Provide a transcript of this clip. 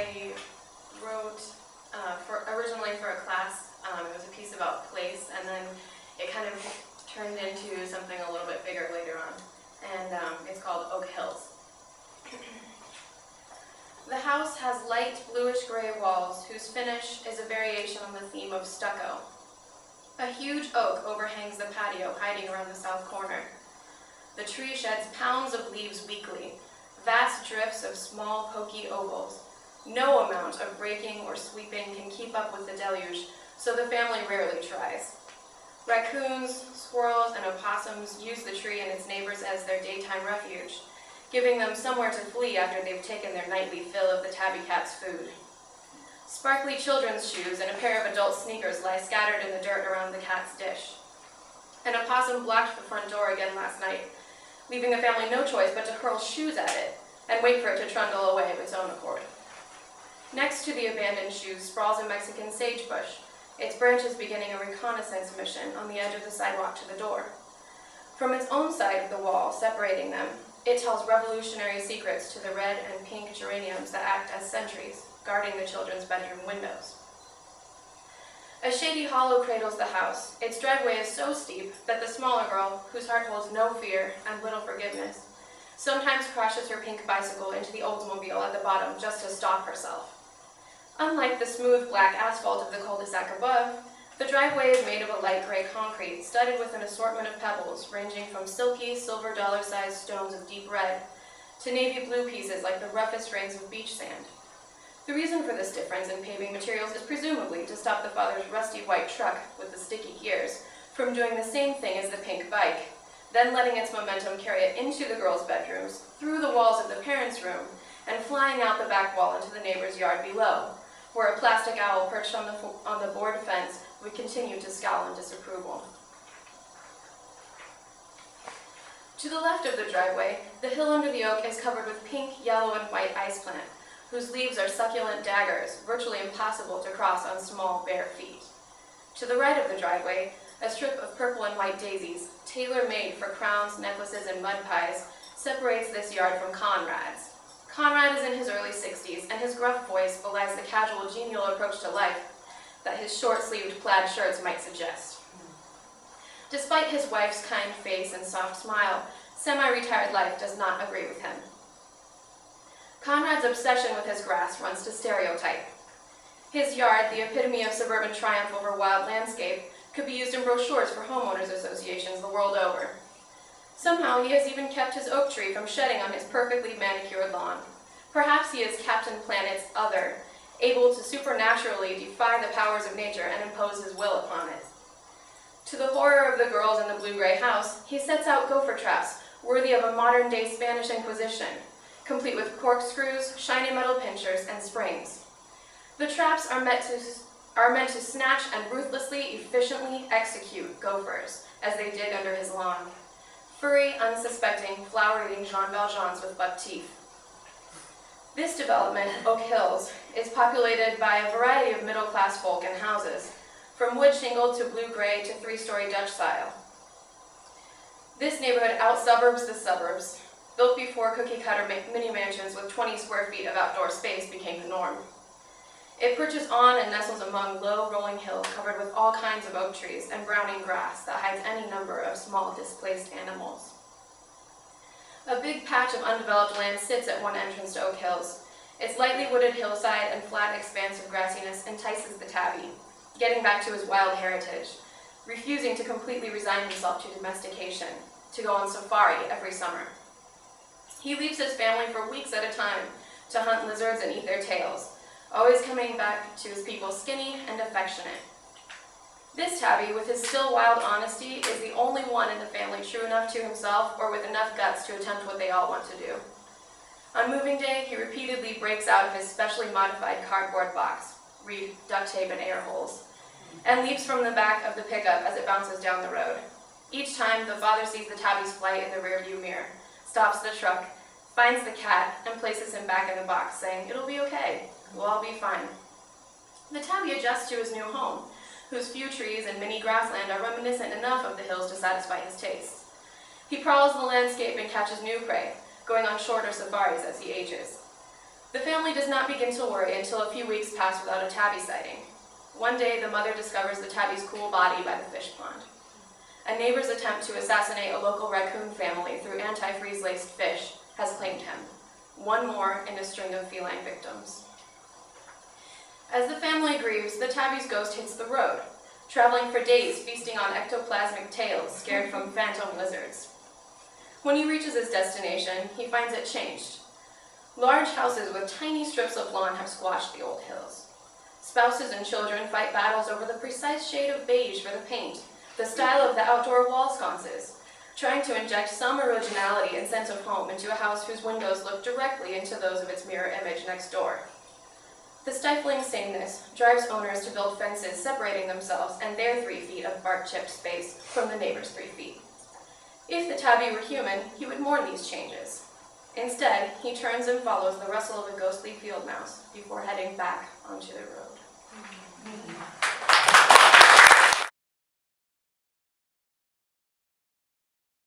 I wrote originally for a class. It was a piece about place, and then it kind of turned into something a little bit bigger later on. And it's called Oak Hills. The house has light bluish-gray walls whose finish is a variation on the theme of stucco. A huge oak overhangs the patio, hiding around the south corner. The tree sheds pounds of leaves weekly, vast drifts of small, pokey ovals. No amount of raking or sweeping can keep up with the deluge, so the family rarely tries. Raccoons, squirrels, and opossums use the tree and its neighbors as their daytime refuge, giving them somewhere to flee after they've taken their nightly fill of the tabby cat's food. Sparkly children's shoes and a pair of adult sneakers lie scattered in the dirt around the cat's dish. An opossum blocked the front door again last night, leaving the family no choice but to hurl shoes at it and wait for it to trundle away of its own accord. Next to the abandoned shoes sprawls a Mexican sagebush, its branches beginning a reconnaissance mission on the edge of the sidewalk to the door. From its own side of the wall, separating them, it tells revolutionary secrets to the red and pink geraniums that act as sentries, guarding the children's bedroom windows. A shady hollow cradles the house. Its driveway is so steep that the smaller girl, whose heart holds no fear and little forgiveness, sometimes crashes her pink bicycle into the Oldsmobile at the bottom just to stop herself. Unlike the smooth black asphalt of the cul-de-sac above, the driveway is made of a light gray concrete, studded with an assortment of pebbles, ranging from silky, silver dollar-sized stones of deep red to navy blue pieces like the roughest grains of beach sand. The reason for this difference in paving materials is presumably to stop the father's rusty white truck with the sticky gears from doing the same thing as the pink bike, then letting its momentum carry it into the girls' bedrooms, through the walls of the parents' room, and flying out the back wall into the neighbor's yard below, where a plastic owl perched on the board fence would continue to scowl in disapproval. To the left of the driveway, the hill under the oak is covered with pink, yellow, and white ice plant, whose leaves are succulent daggers, virtually impossible to cross on small, bare feet. To the right of the driveway, a strip of purple and white daisies, tailor-made for crowns, necklaces, and mud pies, separates this yard from Conrad's. Conrad is in his early 60s, and his gruff voice belies the casual, genial approach to life that his short-sleeved plaid shirts might suggest. Despite his wife's kind face and soft smile, semi-retired life does not agree with him. Conrad's obsession with his grass runs to stereotype. His yard, the epitome of suburban triumph over wild landscape, could be used in brochures for homeowners associations the world over. Somehow he has even kept his oak tree from shedding on his perfectly manicured lawn. Perhaps he is Captain Planet's other, able to supernaturally defy the powers of nature and impose his will upon it. To the horror of the girls in the blue-gray house, he sets out gopher traps worthy of a modern-day Spanish Inquisition, complete with corkscrews, shiny metal pinchers, and springs. The traps are meant to snatch and ruthlessly, efficiently execute gophers as they dig under his lawn. Furry, unsuspecting, flower-eating Jean Valjeans with buck teeth. This development, Oak Hills, is populated by a variety of middle-class folk and houses, from wood shingled to blue-gray to three-story Dutch style. This neighborhood out-suburbs the suburbs, built before cookie-cutter mini-mansions with 20 square feet of outdoor space became the norm. It perches on and nestles among low, rolling hills covered with all kinds of oak trees and browning grass that hides any number of small, displaced animals. A big patch of undeveloped land sits at one entrance to Oak Hills. Its lightly wooded hillside and flat expanse of grassiness entices the tabby, getting back to his wild heritage, refusing to completely resign himself to domestication, to go on safari every summer. He leaves his family for weeks at a time to hunt lizards and eat their tails, always coming back to his people skinny and affectionate. This tabby, with his still wild honesty, is the only one in the family true enough to himself or with enough guts to attempt what they all want to do. On moving day, he repeatedly breaks out of his specially modified cardboard box, read duct tape and air holes, and leaps from the back of the pickup as it bounces down the road. Each time, the father sees the tabby's flight in the rearview mirror, stops the truck, finds the cat, and places him back in the box, saying, "It'll be okay. We'll all be fine." The tabby adjusts to his new home, whose few trees and mini grassland are reminiscent enough of the hills to satisfy his tastes. He prowls the landscape and catches new prey, going on shorter safaris as he ages. The family does not begin to worry until a few weeks pass without a tabby sighting. One day, the mother discovers the tabby's cool body by the fish pond. A neighbor's attempt to assassinate a local raccoon family through antifreeze-laced fish has claimed him. One more in a string of feline victims. As the family grieves, the tabby's ghost hits the road, traveling for days feasting on ectoplasmic tails scared from phantom lizards. When he reaches his destination, he finds it changed. Large houses with tiny strips of lawn have squashed the old hills. Spouses and children fight battles over the precise shade of beige for the paint, the style of the outdoor wall sconces, trying to inject some originality and sense of home into a house whose windows look directly into those of its mirror image next door. The stifling sameness drives owners to build fences separating themselves and their 3 feet of bark-chipped space from the neighbor's 3 feet. If the tabby were human, he would mourn these changes. Instead, he turns and follows the rustle of a ghostly field mouse before heading back onto the road.